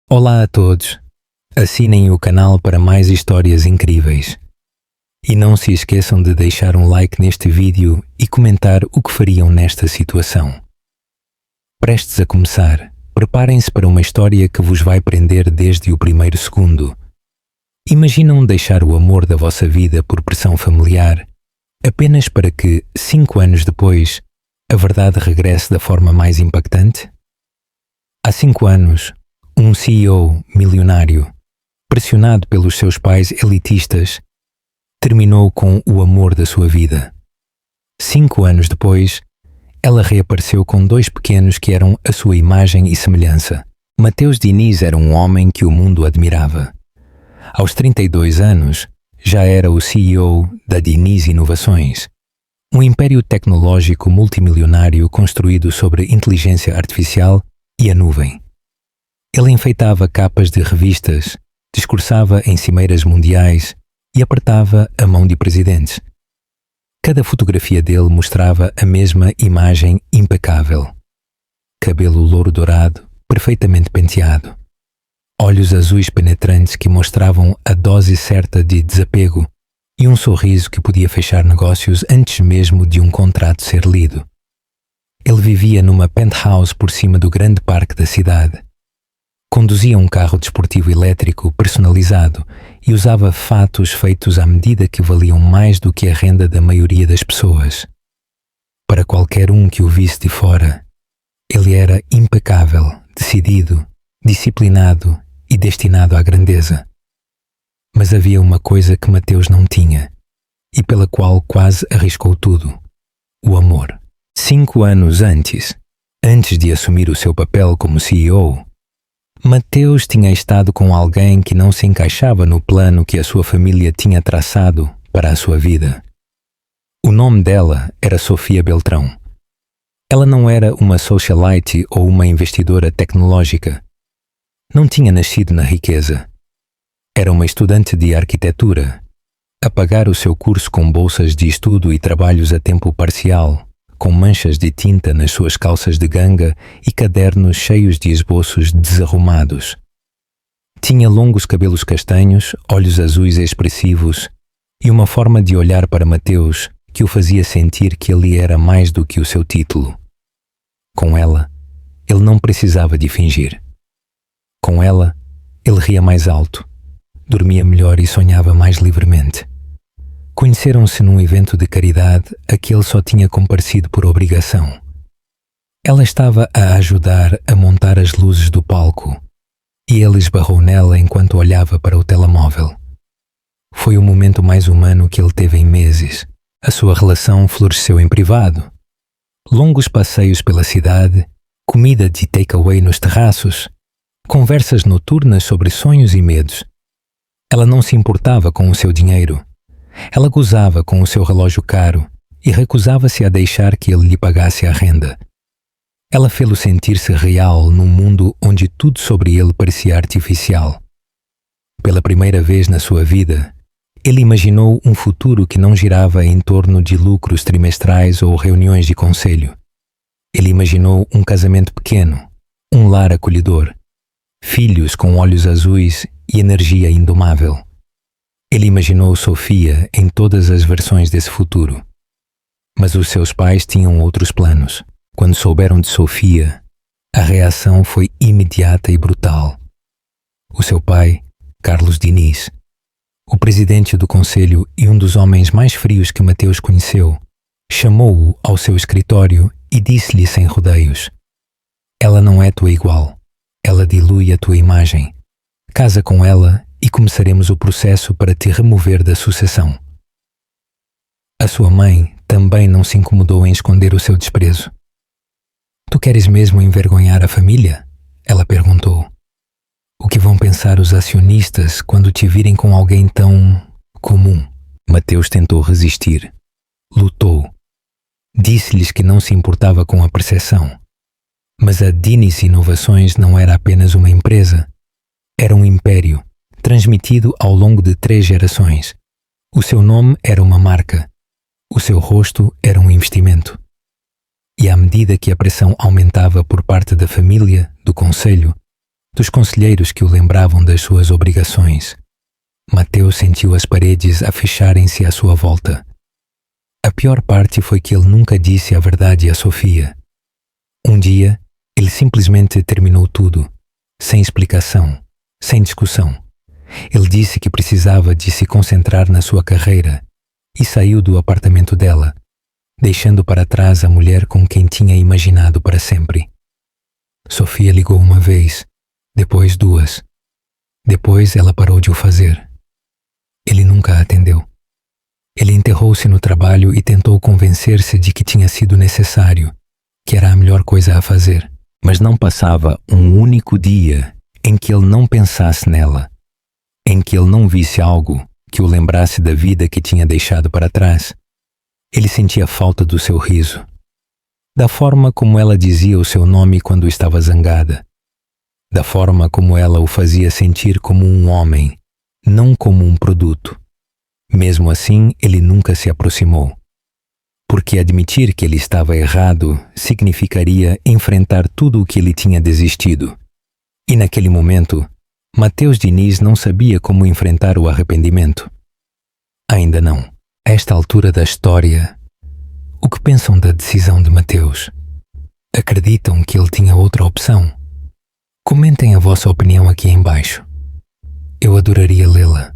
Olá a todos. Assinem o canal para mais histórias incríveis. E não se esqueçam de deixar um like neste vídeo e comentar o que fariam nesta situação. Prestes a começar, preparem-se para uma história que vos vai prender desde o primeiro segundo. Imaginam deixar o amor da vossa vida por pressão familiar, apenas para que, 5 anos depois, a verdade regresse da forma mais impactante? Há 5 anos, um CEO milionário, pressionado pelos seus pais elitistas, terminou com o amor da sua vida. 5 anos depois, ela reapareceu com 2 pequenos que eram a sua imagem e semelhança. Mateus Diniz era um homem que o mundo admirava. Aos 32 anos, já era o CEO da Diniz Inovações, um império tecnológico multimilionário construído sobre inteligência artificial e a nuvem. Ele enfeitava capas de revistas, discursava em cimeiras mundiais e apertava a mão de presidentes. Cada fotografia dele mostrava a mesma imagem impecável. Cabelo louro dourado, perfeitamente penteado. Olhos azuis penetrantes que mostravam a dose certa de desapego e um sorriso que podia fechar negócios antes mesmo de um contrato ser lido. Ele vivia numa penthouse por cima do grande parque da cidade. Conduzia um carro desportivo elétrico personalizado e usava fatos feitos à medida que valiam mais do que a renda da maioria das pessoas. Para qualquer um que o visse de fora, ele era impecável, decidido, disciplinado e destinado à grandeza. Mas havia uma coisa que Mateus não tinha e pela qual quase arriscou tudo: o amor. 5 anos antes de assumir o seu papel como CEO, Mateus tinha estado com alguém que não se encaixava no plano que a sua família tinha traçado para a sua vida. O nome dela era Sofia Beltrão. Ela não era uma socialite ou uma investidora tecnológica. Não tinha nascido na riqueza. Era uma estudante de arquitetura, a pagar o seu curso com bolsas de estudo e trabalhos a tempo parcial, com manchas de tinta nas suas calças de ganga e cadernos cheios de esboços desarrumados. Tinha longos cabelos castanhos, olhos azuis expressivos e uma forma de olhar para Mateus que o fazia sentir que ele era mais do que o seu título. Com ela, ele não precisava de fingir. Com ela, ele ria mais alto, dormia melhor e sonhava mais livremente. Conheceram-se num evento de caridade a que ele só tinha comparecido por obrigação. Ela estava a ajudar a montar as luzes do palco e ele esbarrou nela enquanto olhava para o telemóvel. Foi o momento mais humano que ele teve em meses. A sua relação floresceu em privado. Longos passeios pela cidade, comida de takeaway nos terraços, conversas noturnas sobre sonhos e medos. Ela não se importava com o seu dinheiro. Ela gozava com o seu relógio caro e recusava-se a deixar que ele lhe pagasse a renda. Ela fê-lo sentir-se real num mundo onde tudo sobre ele parecia artificial. Pela primeira vez na sua vida, ele imaginou um futuro que não girava em torno de lucros trimestrais ou reuniões de conselho. Ele imaginou um casamento pequeno, um lar acolhedor, filhos com olhos azuis e energia indomável. Ele imaginou Sofia em todas as versões desse futuro. Mas os seus pais tinham outros planos. Quando souberam de Sofia, a reação foi imediata e brutal. O seu pai, Carlos Diniz, o presidente do conselho e um dos homens mais frios que Mateus conheceu, chamou-o ao seu escritório e disse-lhe sem rodeios: "Ela não é tua igual. Ela dilui a tua imagem. Casa com ela e começaremos o processo para te remover da sucessão." A sua mãe também não se incomodou em esconder o seu desprezo. "Tu queres mesmo envergonhar a família?" ela perguntou. "O que vão pensar os acionistas quando te virem com alguém tão comum?" Mateus tentou resistir. Lutou. Disse-lhes que não se importava com a percepção. Mas a Diniz Inovações não era apenas uma empresa. Era um império, transmitido ao longo de 3 gerações. O seu nome era uma marca. O seu rosto era um investimento. E à medida que a pressão aumentava por parte da família, do conselho, dos conselheiros que o lembravam das suas obrigações. Mateus sentiu as paredes a fecharem-se à sua volta. A pior parte foi que ele nunca disse a verdade a Sofia. Um dia, ele simplesmente terminou tudo, sem explicação, sem discussão. Ele disse que precisava de se concentrar na sua carreira e saiu do apartamento dela, deixando para trás a mulher com quem tinha imaginado para sempre. Sofia ligou uma vez, depois duas. Depois ela parou de o fazer. Ele nunca a atendeu. Ele enterrou-se no trabalho e tentou convencer-se de que tinha sido necessário, que era a melhor coisa a fazer. Mas não passava um único dia em que ele não pensasse nela, em que ele não visse algo que o lembrasse da vida que tinha deixado para trás. Ele sentia falta do seu riso, da forma como ela dizia o seu nome quando estava zangada, da forma como ela o fazia sentir como um homem, não como um produto. Mesmo assim, ele nunca se aproximou, porque admitir que ele estava errado significaria enfrentar tudo o que ele tinha desistido. E naquele momento, Mateus Diniz não sabia como enfrentar o arrependimento. Ainda não. A esta altura da história, o que pensam da decisão de Mateus? Acreditam que ele tinha outra opção? Comentem a vossa opinião aqui em baixo. Eu adoraria lê-la.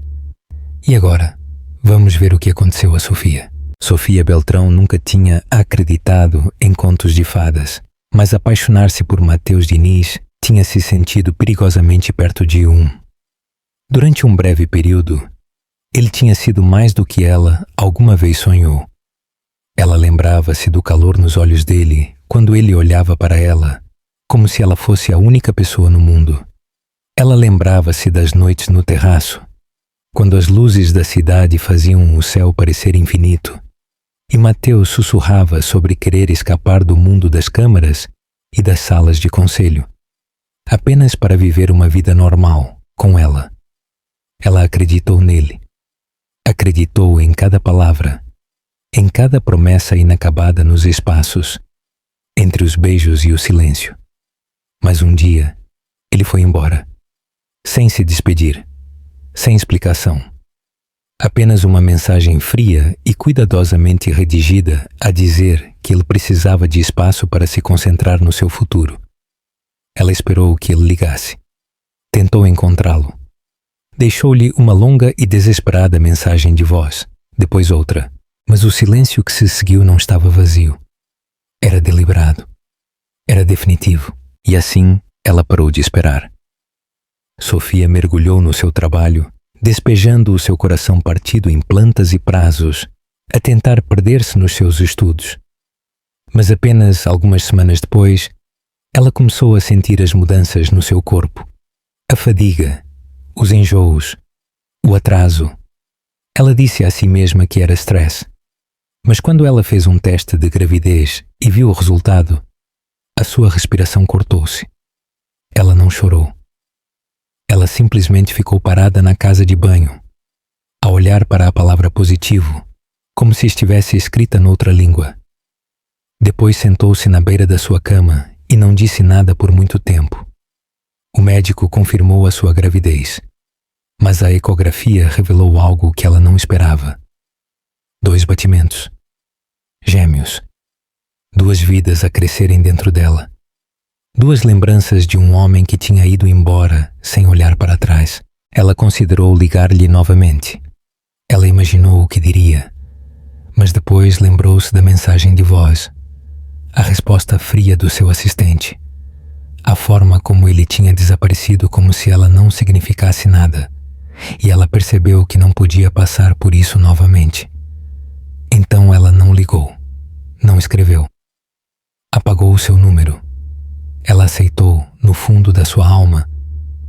E agora, vamos ver o que aconteceu a Sofia. Sofia Beltrão nunca tinha acreditado em contos de fadas, mas apaixonar-se por Mateus Diniz tinha se sentido perigosamente perto de um. Durante um breve período, ele tinha sido mais do que ela alguma vez sonhou. Ela lembrava-se do calor nos olhos dele quando ele olhava para ela, como se ela fosse a única pessoa no mundo. Ela lembrava-se das noites no terraço, quando as luzes da cidade faziam o céu parecer infinito, e Mateus sussurrava sobre querer escapar do mundo das câmaras e das salas de conselho, apenas para viver uma vida normal com ela. Ela acreditou nele. Acreditou em cada palavra, em cada promessa inacabada nos espaços, entre os beijos e o silêncio. Mas um dia, ele foi embora, sem se despedir, sem explicação. Apenas uma mensagem fria e cuidadosamente redigida a dizer que ele precisava de espaço para se concentrar no seu futuro. Ela esperou que ele ligasse. Tentou encontrá-lo. Deixou-lhe uma longa e desesperada mensagem de voz, depois outra, mas o silêncio que se seguiu não estava vazio. Era deliberado. Era definitivo. E assim, ela parou de esperar. Sofia mergulhou no seu trabalho, despejando o seu coração partido em plantas e prazos, a tentar perder-se nos seus estudos. Mas apenas algumas semanas depois, ela começou a sentir as mudanças no seu corpo. A fadiga, os enjoos, o atraso. Ela disse a si mesma que era stress. Mas quando ela fez um teste de gravidez e viu o resultado, a sua respiração cortou-se. Ela não chorou. Ela simplesmente ficou parada na casa de banho, a olhar para a palavra positivo, como se estivesse escrita noutra língua. Depois sentou-se na beira da sua cama e não disse nada por muito tempo. O médico confirmou a sua gravidez, mas a ecografia revelou algo que ela não esperava. 2 batimentos. Gêmeos. 2 vidas a crescerem dentro dela. 2 lembranças de um homem que tinha ido embora sem olhar para trás. Ela considerou ligar-lhe novamente. Ela imaginou o que diria, mas depois lembrou-se da mensagem de voz, a resposta fria do seu assistente, a forma como ele tinha desaparecido como se ela não significasse nada, e ela percebeu que não podia passar por isso novamente. Então ela não ligou, não escreveu. Apagou o seu número. Ela aceitou, no fundo da sua alma,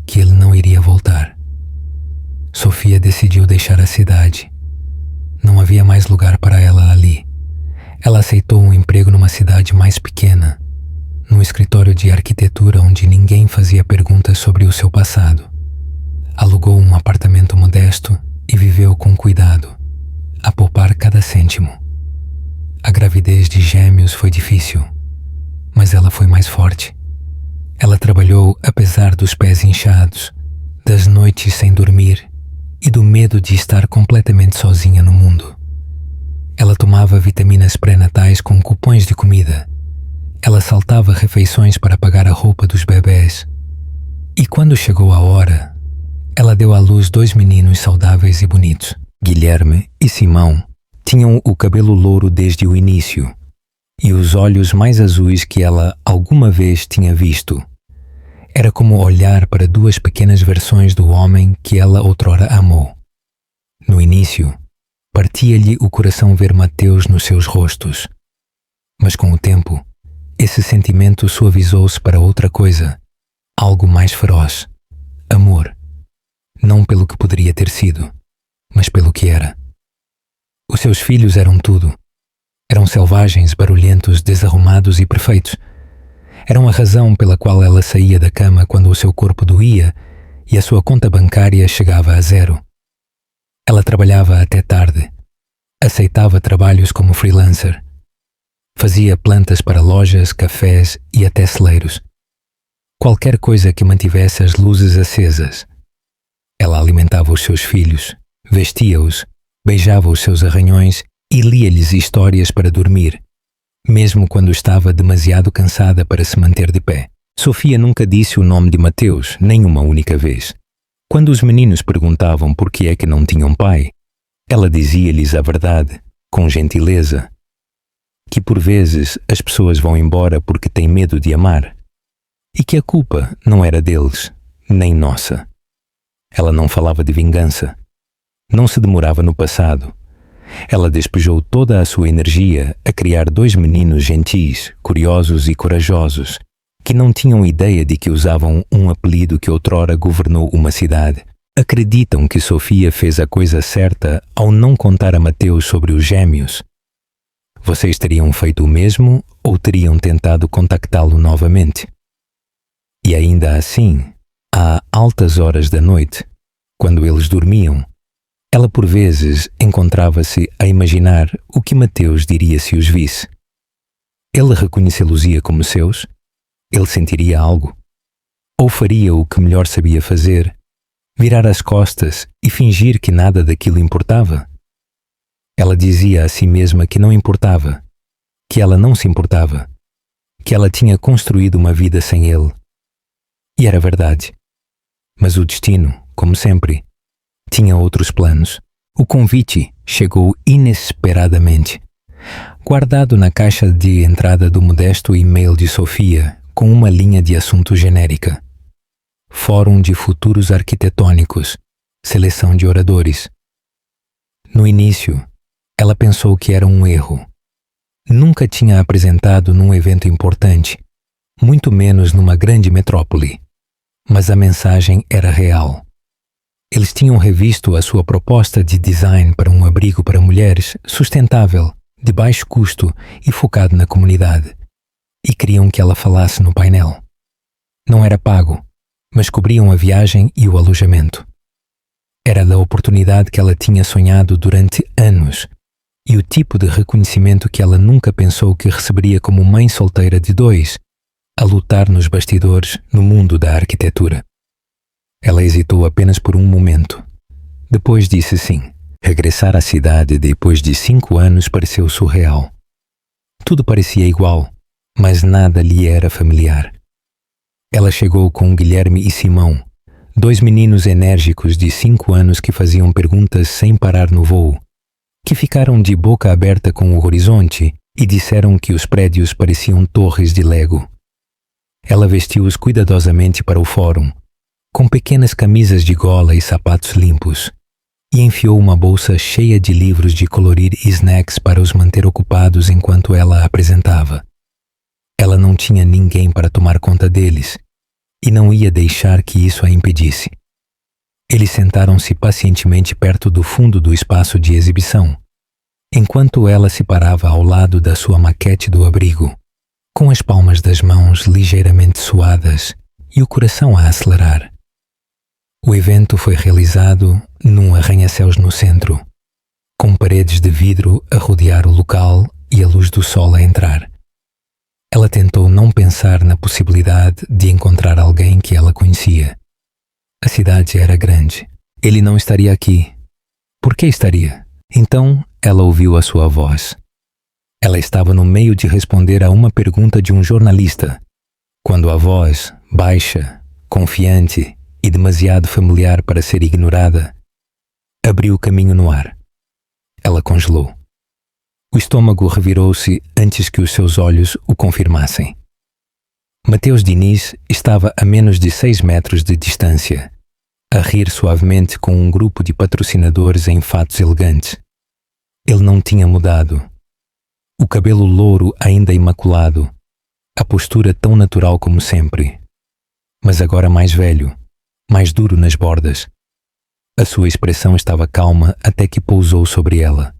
que ele não iria voltar. Sofia decidiu deixar a cidade. Não havia mais lugar para ela ali. Ela aceitou um emprego numa cidade mais pequena, num escritório de arquitetura onde ninguém fazia perguntas sobre o seu passado. Alugou um apartamento modesto e viveu com cuidado, a poupar cada cêntimo. A gravidez de gêmeos foi difícil, mas ela foi mais forte. Ela trabalhou apesar dos pés inchados, das noites sem dormir e do medo de estar completamente sozinha no mundo. Ela tomava vitaminas pré-natais com cupons de comida. Ela saltava refeições para pagar a roupa dos bebés. E quando chegou a hora, ela deu à luz 2 meninos saudáveis e bonitos. Guilherme e Simão tinham o cabelo louro desde o início e os olhos mais azuis que ela alguma vez tinha visto. Era como olhar para 2 pequenas versões do homem que ela outrora amou. No início, partia-lhe o coração ver Mateus nos seus rostos. Mas com o tempo, esse sentimento suavizou-se para outra coisa, algo mais feroz: amor. Não pelo que poderia ter sido, mas pelo que era. Os seus filhos eram tudo. Eram selvagens, barulhentos, desarrumados e perfeitos. Eram a razão pela qual ela saía da cama quando o seu corpo doía e a sua conta bancária chegava a 0. Ela trabalhava até tarde. Aceitava trabalhos como freelancer. Fazia plantas para lojas, cafés e até celeiros. Qualquer coisa que mantivesse as luzes acesas. Ela alimentava os seus filhos, vestia-os, beijava os seus arranhões e lia-lhes histórias para dormir, mesmo quando estava demasiado cansada para se manter de pé. Sofia nunca disse o nome de Mateus, nem uma única vez. Quando os meninos perguntavam por que é que não tinham pai, ela dizia-lhes a verdade, com gentileza, que por vezes as pessoas vão embora porque têm medo de amar, e que a culpa não era deles, nem nossa. Ela não falava de vingança, não se demorava no passado. Ela despejou toda a sua energia a criar 2 meninos gentis, curiosos e corajosos, que não tinham ideia de que usavam um apelido que outrora governou uma cidade. Acreditam que Sofia fez a coisa certa ao não contar a Mateus sobre os gêmeos. Vocês teriam feito o mesmo ou teriam tentado contactá-lo novamente? E ainda assim, a altas horas da noite, quando eles dormiam, ela por vezes encontrava-se a imaginar o que Mateus diria se os visse. Ele reconhecê-los-ia como seus? Ele sentiria algo? Ou faria o que melhor sabia fazer, virar as costas e fingir que nada daquilo importava? Ela dizia a si mesma que não importava, que ela não se importava, que ela tinha construído uma vida sem ele. E era verdade. Mas o destino, como sempre, tinha outros planos. O convite chegou inesperadamente, guardado na caixa de entrada do modesto e-mail de Sofia, com uma linha de assunto genérica. Fórum de Futuros Arquitetônicos, seleção de oradores. No início, ela pensou que era um erro. Nunca tinha apresentado num evento importante, muito menos numa grande metrópole. Mas a mensagem era real. Eles tinham revisto a sua proposta de design para um abrigo para mulheres sustentável, de baixo custo e focado na comunidade, e queriam que ela falasse no painel. Não era pago, mas cobriam a viagem e o alojamento. Era da oportunidade que ela tinha sonhado durante anos e o tipo de reconhecimento que ela nunca pensou que receberia como mãe solteira de 2, a lutar nos bastidores no mundo da arquitetura. Ela hesitou apenas por um momento. Depois disse sim. Regressar à cidade depois de 5 anos pareceu surreal. Tudo parecia igual, mas nada lhe era familiar. Ela chegou com Guilherme e Simão, 2 meninos enérgicos de 5 anos que faziam perguntas sem parar no voo, que ficaram de boca aberta com o horizonte e disseram que os prédios pareciam torres de Lego. Ela vestiu-os cuidadosamente para o fórum, com pequenas camisas de gola e sapatos limpos, e enfiou uma bolsa cheia de livros de colorir e snacks para os manter ocupados enquanto ela apresentava. Ela não tinha ninguém para tomar conta deles, e não ia deixar que isso a impedisse. Eles sentaram-se pacientemente perto do fundo do espaço de exibição, enquanto ela se parava ao lado da sua maquete do abrigo, com as palmas das mãos ligeiramente suadas e o coração a acelerar. O evento foi realizado num arranha-céus no centro, com paredes de vidro a rodear o local e a luz do sol a entrar. Ela tentou não pensar na possibilidade de encontrar alguém que ela conhecia. A cidade era grande. Ele não estaria aqui. Por que estaria? Então, ela ouviu a sua voz. Ela estava no meio de responder a uma pergunta de um jornalista, quando a voz, baixa, confiante e demasiado familiar para ser ignorada, abriu caminho no ar. Ela congelou. O estômago revirou-se antes que os seus olhos o confirmassem. Mateus Diniz estava a menos de 6 metros de distância, a rir suavemente com um grupo de patrocinadores em fatos elegantes. Ele não tinha mudado. O cabelo louro ainda imaculado, a postura tão natural como sempre, mas agora mais velho, mais duro nas bordas. A sua expressão estava calma até que pousou sobre ela.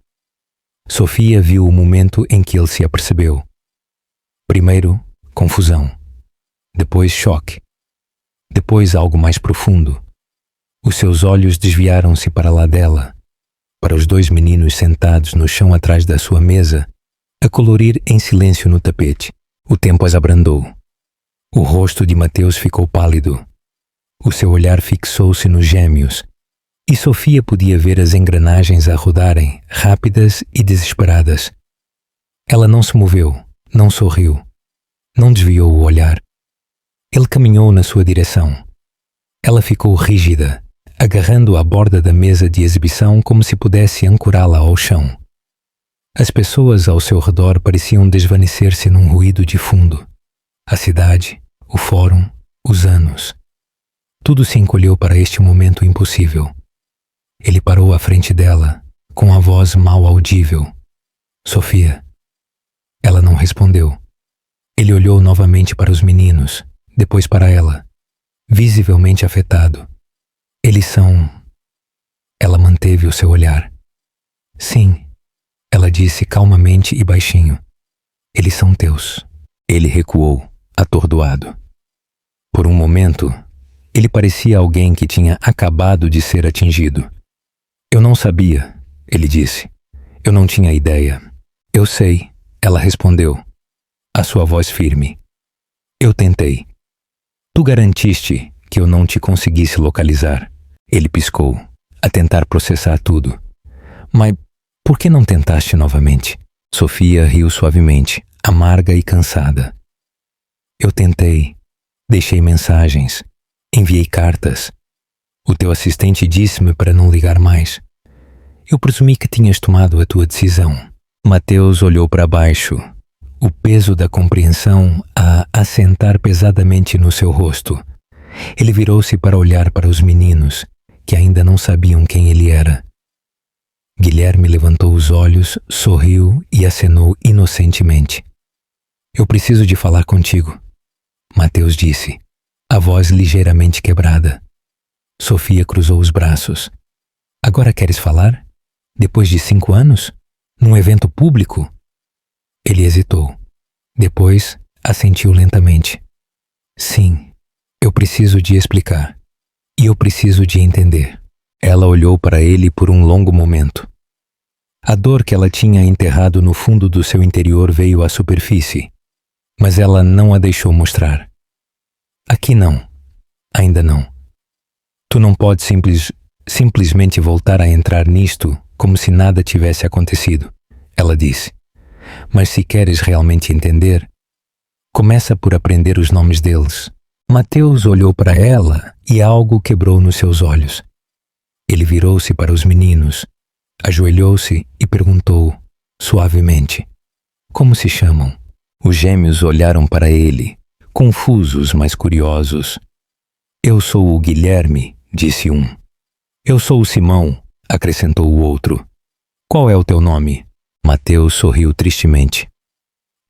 Sofia viu o momento em que ele se apercebeu. Primeiro, confusão. Depois, choque. Depois, algo mais profundo. Os seus olhos desviaram-se para lá dela, para os 2 meninos sentados no chão atrás da sua mesa, a colorir em silêncio no tapete. O tempo as abrandou. O rosto de Mateus ficou pálido. O seu olhar fixou-se nos gêmeos, e Sofia podia ver as engrenagens a rodarem, rápidas e desesperadas. Ela não se moveu, não sorriu, não desviou o olhar. Ele caminhou na sua direção. Ela ficou rígida, agarrando a borda da mesa de exibição como se pudesse ancorá-la ao chão. As pessoas ao seu redor pareciam desvanecer-se num ruído de fundo. A cidade, o fórum, os anos. Tudo se encolheu para este momento impossível. Ele parou à frente dela, com a voz mal audível. Sofia. Ela não respondeu. Ele olhou novamente para os meninos, depois para ela, visivelmente afetado. Eles são... Ela manteve o seu olhar. Sim, ela disse calmamente e baixinho. Eles são teus. Ele recuou, atordoado. Por um momento, ele parecia alguém que tinha acabado de ser atingido. Eu não sabia, ele disse. Eu não tinha ideia. Eu sei, ela respondeu, a sua voz firme. Eu tentei. Tu garantiste que eu não te conseguisse localizar. Ele piscou, a tentar processar tudo. Mas por que não tentaste novamente? Sofia riu suavemente, amarga e cansada. Eu tentei. Deixei mensagens. Enviei cartas. O teu assistente disse-me para não ligar mais. Eu presumi que tinhas tomado a tua decisão. Mateus olhou para baixo, o peso da compreensão a assentar pesadamente no seu rosto. Ele virou-se para olhar para os meninos, que ainda não sabiam quem ele era. Guilherme levantou os olhos, sorriu e acenou inocentemente. Eu preciso de falar contigo, Mateus disse, a voz ligeiramente quebrada. Sofia cruzou os braços. Agora queres falar? Depois de 5 anos? Num evento público? Ele hesitou. Depois, assentiu lentamente. Sim, eu preciso de explicar. E eu preciso de entender. Ela olhou para ele por um longo momento. A dor que ela tinha enterrado no fundo do seu interior veio à superfície, mas ela não a deixou mostrar. Aqui não. Ainda não. Tu não podes simplesmente voltar a entrar nisto como se nada tivesse acontecido, ela disse. Mas se queres realmente entender, começa por aprender os nomes deles. Mateus olhou para ela e algo quebrou nos seus olhos. Ele virou-se para os meninos, ajoelhou-se e perguntou, suavemente, como se chamam? Os gêmeos olharam para ele, confusos, mas curiosos. Eu sou o Guilherme, disse um. Eu sou o Simão, acrescentou o outro. Qual é o teu nome? Mateus sorriu tristemente.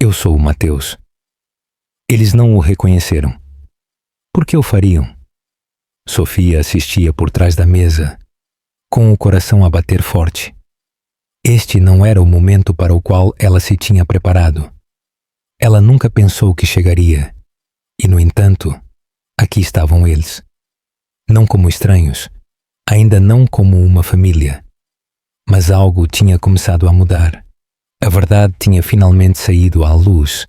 Eu sou o Mateus. Eles não o reconheceram. Por que o fariam? Sofia assistia por trás da mesa, com o coração a bater forte. Este não era o momento para o qual ela se tinha preparado. Ela nunca pensou que chegaria. E, no entanto, aqui estavam eles. Não como estranhos, ainda não como uma família. Mas algo tinha começado a mudar. A verdade tinha finalmente saído à luz,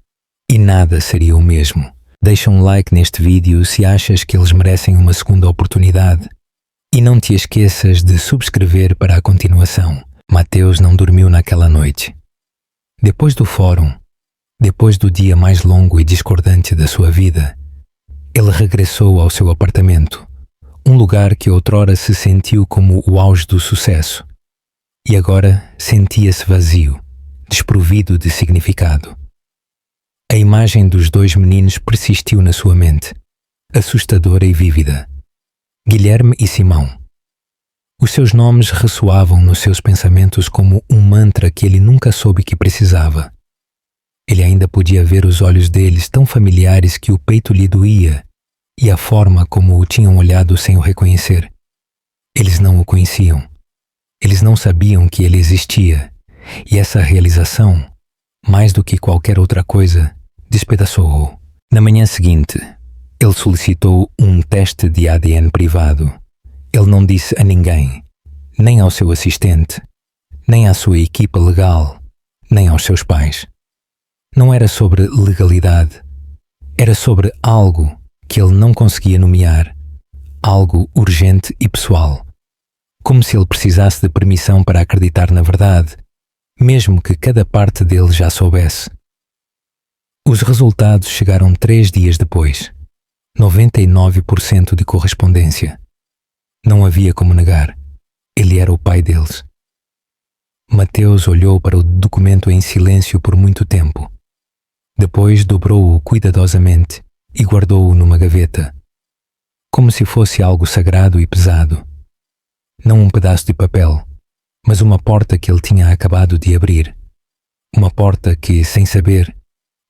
E nada seria o mesmo. Deixa um like neste vídeo se achas que eles merecem uma segunda oportunidade. E não te esqueças de subscrever para a continuação. Mateus não dormiu naquela noite. Depois do fórum, depois do dia mais longo e discordante da sua vida, ele regressou ao seu apartamento, um lugar que outrora se sentiu como o auge do sucesso, e agora sentia-se vazio, desprovido de significado. A imagem dos dois meninos persistiu na sua mente, assustadora e vívida. Guilherme e Simão. Os seus nomes ressoavam nos seus pensamentos como um mantra que ele nunca soube que precisava. Ele ainda podia ver os olhos deles tão familiares que o peito lhe doía, e a forma como o tinham olhado sem o reconhecer. Eles não o conheciam. Eles não sabiam que ele existia, e essa realização, mais do que qualquer outra coisa, despedaçou-o. Na manhã seguinte, ele solicitou um teste de ADN privado. Ele não disse a ninguém, nem ao seu assistente, nem à sua equipa legal, nem aos seus pais. Não era sobre legalidade. Era sobre algo que ele não conseguia nomear, algo urgente e pessoal, como se ele precisasse de permissão para acreditar na verdade, mesmo que cada parte dele já soubesse. Os resultados chegaram 3 dias depois. 99% de correspondência. Não havia como negar. Ele era o pai deles. Mateus olhou para o documento em silêncio por muito tempo. Depois dobrou-o cuidadosamente e guardou-o numa gaveta, como se fosse algo sagrado e pesado. Não um pedaço de papel, mas uma porta que ele tinha acabado de abrir. Uma porta que, sem saber,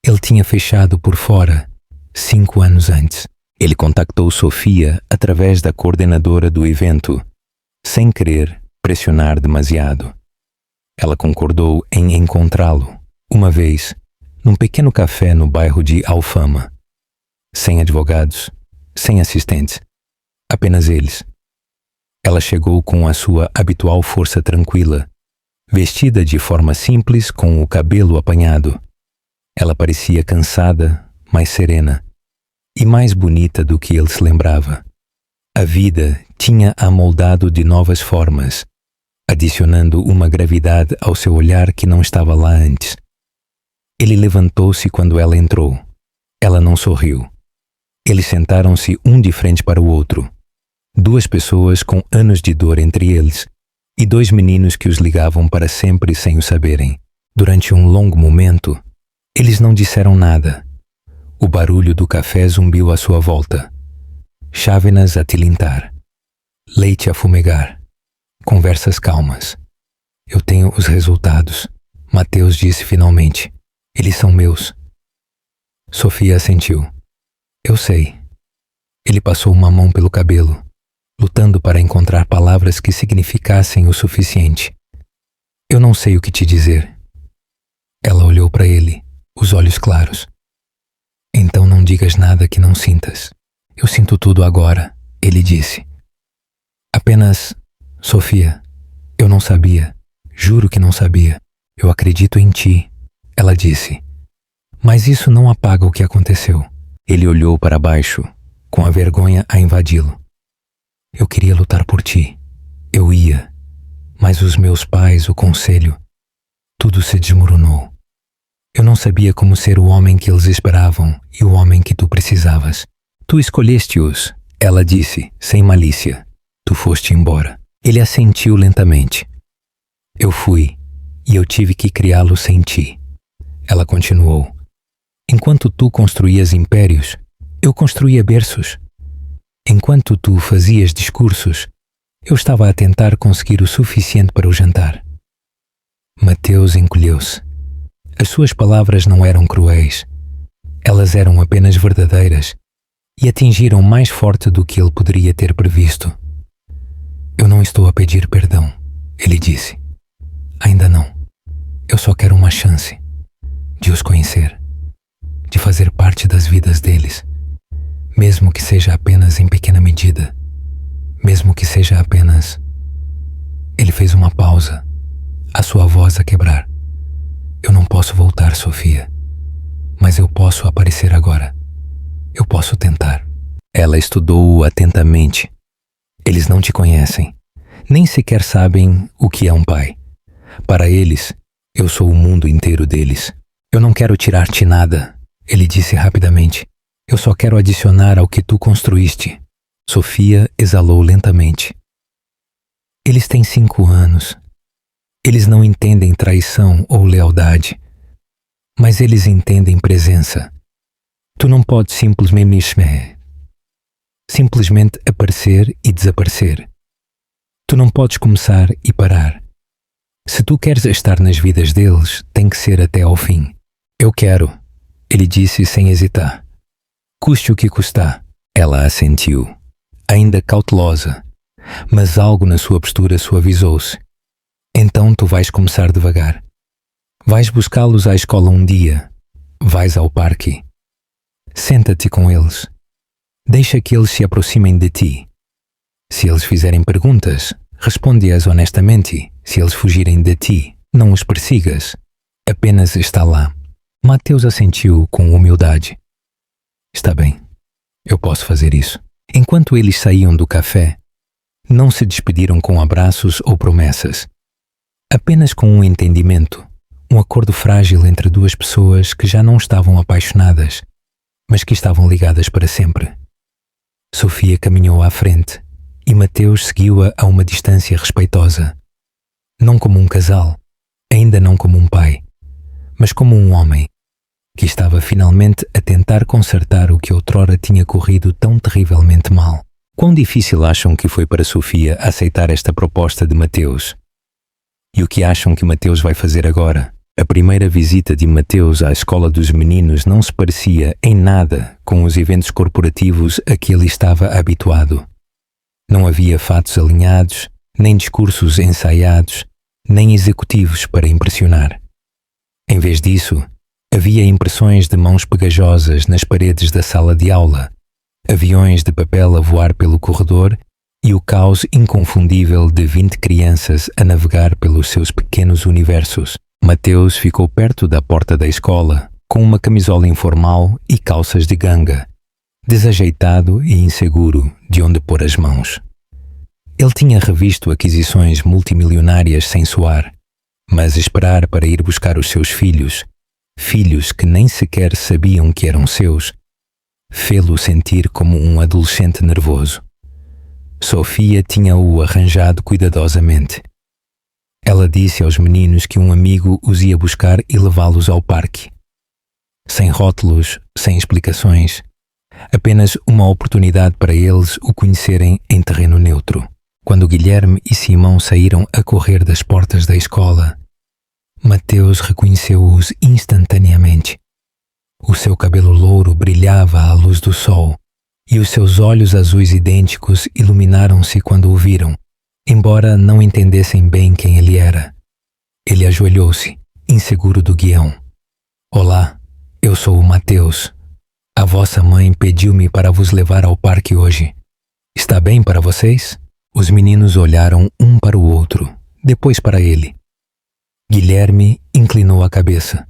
ele tinha fechado por fora 5 anos antes. Ele contactou Sofia através da coordenadora do evento, sem querer pressionar demasiado. Ela concordou em encontrá-lo, uma vez, num pequeno café no bairro de Alfama. Sem advogados, sem assistentes, apenas eles. Ela chegou com a sua habitual força tranquila, vestida de forma simples com o cabelo apanhado. Ela parecia cansada, mas serena, e mais bonita do que ele se lembrava. A vida tinha-a moldado de novas formas, adicionando uma gravidade ao seu olhar que não estava lá antes. Ele levantou-se quando ela entrou. Ela não sorriu. Eles sentaram-se um de frente para o outro. 2 pessoas com anos de dor entre eles e 2 meninos que os ligavam para sempre sem o saberem. Durante um longo momento, eles não disseram nada. O barulho do café zumbiu à sua volta. Chávenas a tilintar. Leite a fumegar. Conversas calmas. Eu tenho os resultados, Mateus disse finalmente. Eles são meus. Sofia assentiu. Eu sei. Ele passou uma mão pelo cabelo, lutando para encontrar palavras que significassem o suficiente. Eu não sei o que te dizer. Ela olhou para ele, os olhos claros. Então não digas nada que não sintas. Eu sinto tudo agora, ele disse. Apenas, Sofia, eu não sabia. Juro que não sabia. Eu acredito em ti, ela disse. Mas isso não apaga o que aconteceu. Ele olhou para baixo, com a vergonha a invadi-lo. Eu queria lutar por ti. Eu ia. Mas os meus pais, o conselho, tudo se desmoronou. Eu não sabia como ser o homem que eles esperavam e o homem que tu precisavas. Tu escolheste-os, ela disse, sem malícia. Tu foste embora. Ele assentiu lentamente. Eu fui, e eu tive que criá-lo sem ti. Ela continuou. Enquanto tu construías impérios, eu construía berços. Enquanto tu fazias discursos, eu estava a tentar conseguir o suficiente para o jantar. Mateus encolheu-se. As suas palavras não eram cruéis. Elas eram apenas verdadeiras e atingiram mais forte do que ele poderia ter previsto. Eu não estou a pedir perdão, ele disse. Ainda não. Eu só quero uma chance de os conhecer, de fazer parte das vidas deles, mesmo que seja apenas em pequena medida, mesmo que seja apenas... Ele fez uma pausa, a sua voz a quebrar. Eu não posso voltar, Sofia, mas eu posso aparecer agora. Eu posso tentar. Ela estudou-o atentamente. Eles não te conhecem. Nem sequer sabem o que é um pai. Para eles, eu sou o mundo inteiro deles. Eu não quero tirar-te nada, ele disse rapidamente. Eu só quero adicionar ao que tu construíste. Sofia exalou lentamente. Eles têm 5 anos. Eles não entendem traição ou lealdade, mas eles entendem presença. Tu não podes simplesmente aparecer e desaparecer. Tu não podes começar e parar. Se tu queres estar nas vidas deles, tem que ser até ao fim. Eu quero, ele disse sem hesitar. Custe o que custar. Ela assentiu, ainda cautelosa, mas algo na sua postura suavizou-se. Então tu vais começar devagar. Vais buscá-los à escola um dia. Vais ao parque. Senta-te com eles. Deixa que eles se aproximem de ti. Se eles fizerem perguntas, responde-as honestamente. Se eles fugirem de ti, não os persigas. Apenas está lá. Mateus assentiu com humildade. Está bem, eu posso fazer isso. Enquanto eles saíam do café, não se despediram com abraços ou promessas. Apenas com um entendimento, um acordo frágil entre duas pessoas que já não estavam apaixonadas, mas que estavam ligadas para sempre. Sofia caminhou à frente e Mateus seguiu-a a uma distância respeitosa. Não como um casal, ainda não como um pai, mas como um homem que estava finalmente a tentar consertar o que outrora tinha corrido tão terrivelmente mal. Quão difícil acham que foi para Sofia aceitar esta proposta de Mateus? E o que acham que Mateus vai fazer agora? A primeira visita de Mateus à escola dos meninos não se parecia em nada com os eventos corporativos a que ele estava habituado. Não havia fatos alinhados, nem discursos ensaiados, nem executivos para impressionar. Em vez disso, havia impressões de mãos pegajosas nas paredes da sala de aula, aviões de papel a voar pelo corredor e o caos inconfundível de 20 crianças a navegar pelos seus pequenos universos. Mateus ficou perto da porta da escola, com uma camisola informal e calças de ganga, desajeitado e inseguro de onde pôr as mãos. Ele tinha revisto aquisições multimilionárias sem suar, mas esperar para ir buscar os seus filhos que nem sequer sabiam que eram seus, fê-lo sentir como um adolescente nervoso. Sofia tinha-o arranjado cuidadosamente. Ela disse aos meninos que um amigo os ia buscar e levá-los ao parque. Sem rótulos, sem explicações, apenas uma oportunidade para eles o conhecerem em terreno neutro. Quando Guilherme e Simão saíram a correr das portas da escola, Mateus reconheceu-os instantaneamente. O seu cabelo louro brilhava à luz do sol e os seus olhos azuis idênticos iluminaram-se quando o viram, embora não entendessem bem quem ele era. Ele ajoelhou-se, inseguro do guião. Olá, eu sou o Mateus. A vossa mãe pediu-me para vos levar ao parque hoje. Está bem para vocês? Os meninos olharam um para o outro, depois para ele. Guilherme inclinou a cabeça.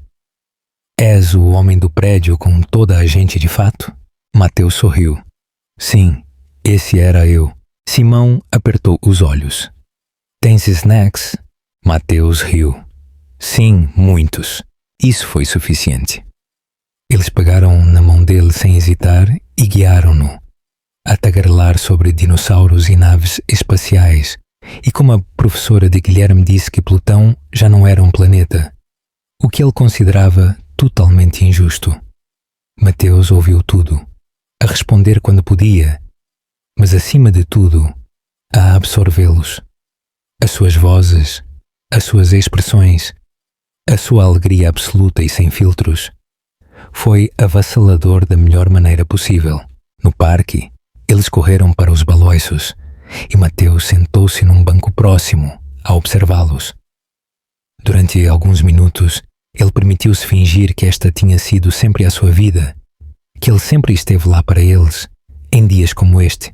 És o homem do prédio com toda a gente de fato? Mateus sorriu. Sim, esse era eu. Simão apertou os olhos. Tens snacks? Mateus riu. Sim, muitos. Isso foi suficiente. Eles pegaram na mão dele sem hesitar e guiaram-no, a tagarelar sobre dinossauros e naves espaciais, e como a professora de Guilherme disse que Plutão já não era um planeta, o que ele considerava totalmente injusto. Mateus ouviu tudo, a responder quando podia, mas acima de tudo, a absorvê-los. As suas vozes, as suas expressões, a sua alegria absoluta e sem filtros. Foi avassalador da melhor maneira possível. No parque, eles correram para os baloiços e Mateus sentou-se num banco próximo a observá-los. Durante alguns minutos, ele permitiu-se fingir que esta tinha sido sempre a sua vida, que ele sempre esteve lá para eles, em dias como este,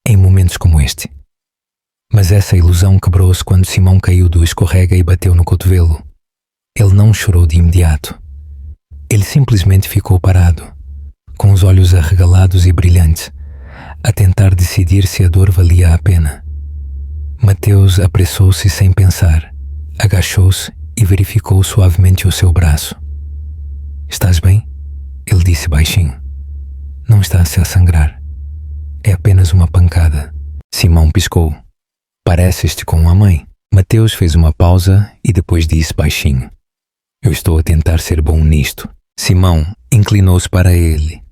em momentos como este. Mas essa ilusão quebrou-se quando Simão caiu do escorrega e bateu no cotovelo. Ele não chorou de imediato. Ele simplesmente ficou parado, com os olhos arregalados e brilhantes, a tentar decidir se a dor valia a pena. Mateus apressou-se sem pensar, agachou-se e verificou suavemente o seu braço. "Estás bem?" Ele disse baixinho. "Não está-se a sangrar. É apenas uma pancada." Simão piscou. "Pareces-te com a mãe." Mateus fez uma pausa e depois disse baixinho: "Eu estou a tentar ser bom nisto." Simão inclinou-se para ele,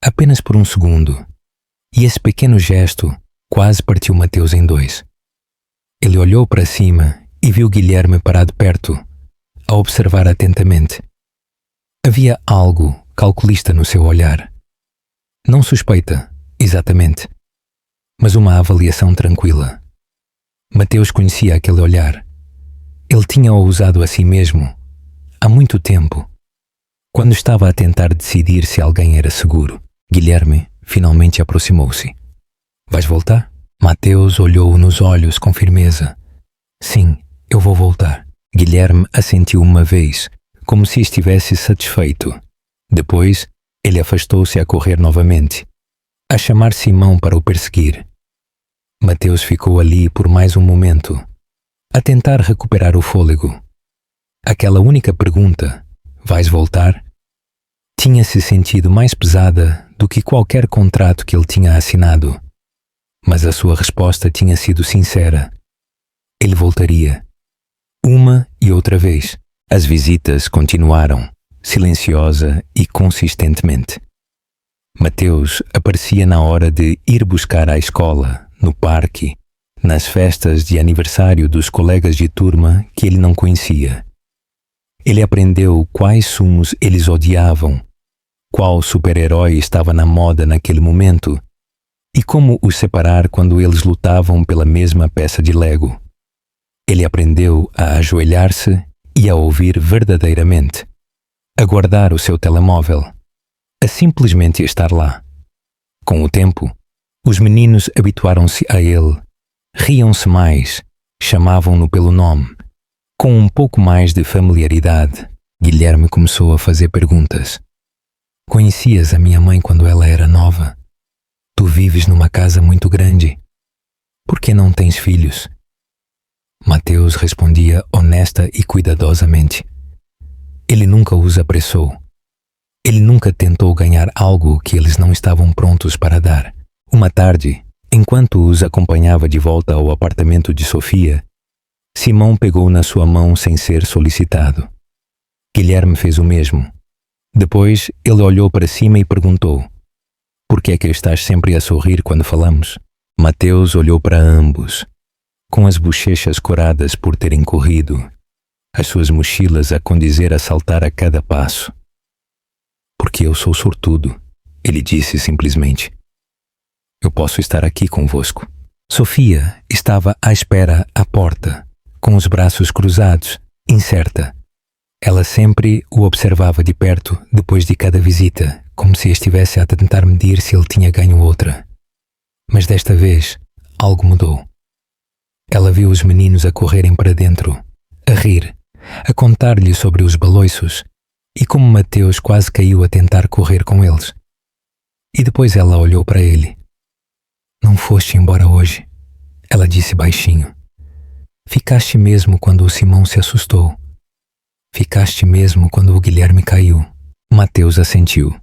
apenas por um segundo, e esse pequeno gesto quase partiu Mateus em dois. Ele olhou para cima e viu Guilherme parado perto, a observar atentamente. Havia algo calculista no seu olhar. Não suspeita, exatamente, mas uma avaliação tranquila. Mateus conhecia aquele olhar. Ele tinha-o usado a si mesmo, há muito tempo, quando estava a tentar decidir se alguém era seguro. Guilherme finalmente aproximou-se. "Vais voltar?" Mateus olhou-o nos olhos com firmeza. "Sim, eu vou voltar." Guilherme assentiu uma vez, como se estivesse satisfeito. Depois, ele afastou-se a correr novamente, a chamar Simão para o perseguir. Mateus ficou ali por mais um momento, a tentar recuperar o fôlego. Aquela única pergunta, "Vais voltar?", tinha-se sentido mais pesada do que qualquer contrato que ele tinha assinado. Mas a sua resposta tinha sido sincera. Ele voltaria. Uma e outra vez. As visitas continuaram, silenciosa e consistentemente. Mateus aparecia na hora de ir buscar à escola, no parque, nas festas de aniversário dos colegas de turma que ele não conhecia. Ele aprendeu quais sumos eles odiavam, qual super-herói estava na moda naquele momento e como os separar quando eles lutavam pela mesma peça de Lego. Ele aprendeu a ajoelhar-se e a ouvir verdadeiramente, a guardar o seu telemóvel, a simplesmente estar lá. Com o tempo, os meninos habituaram-se a ele, riam-se mais, chamavam-no pelo nome. Com um pouco mais de familiaridade, Guilherme começou a fazer perguntas. "Conhecias a minha mãe quando ela era nova? Tu vives numa casa muito grande. Por que não tens filhos?" Mateus respondia honesta e cuidadosamente. Ele nunca os apressou. Ele nunca tentou ganhar algo que eles não estavam prontos para dar. Uma tarde, enquanto os acompanhava de volta ao apartamento de Sofia, Simão pegou na sua mão sem ser solicitado. Guilherme fez o mesmo. Depois, ele olhou para cima e perguntou: "Por que é que estás sempre a sorrir quando falamos?" Mateus olhou para ambos, com as bochechas coradas por terem corrido, as suas mochilas a condizer a saltar a cada passo. "Porque eu sou sortudo", ele disse simplesmente. "Eu posso estar aqui convosco." Sofia estava à espera à porta, com os braços cruzados, incerta. Ela sempre o observava de perto depois de cada visita, como se estivesse a tentar medir se ele tinha ganho outra. Mas desta vez, algo mudou. Ela viu os meninos a correrem para dentro, a rir, a contar-lhe sobre os baloiços, e como Mateus quase caiu a tentar correr com eles. E depois ela olhou para ele. "Não foste embora hoje?" ela disse baixinho. "Ficaste mesmo quando o Simão se assustou. Ficaste mesmo quando o Guilherme caiu." Mateus assentiu.